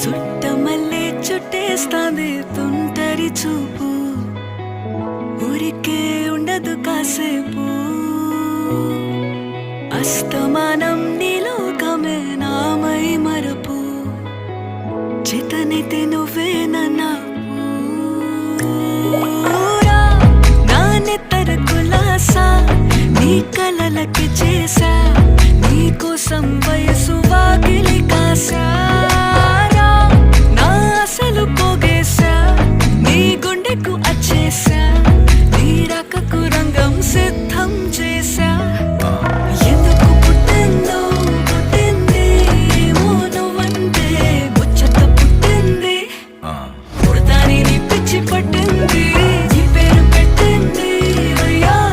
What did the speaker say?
చుట్టమల్లే చుట్టేస్తాంది తుంటరి చూపు, ఊరికే ఉండదు కాసేపు. అస్తమానం నీలోకమే నామై మరపు, చేతనైతే నువ్వే నాన్నెత్తర కులాసా నీ కలలకి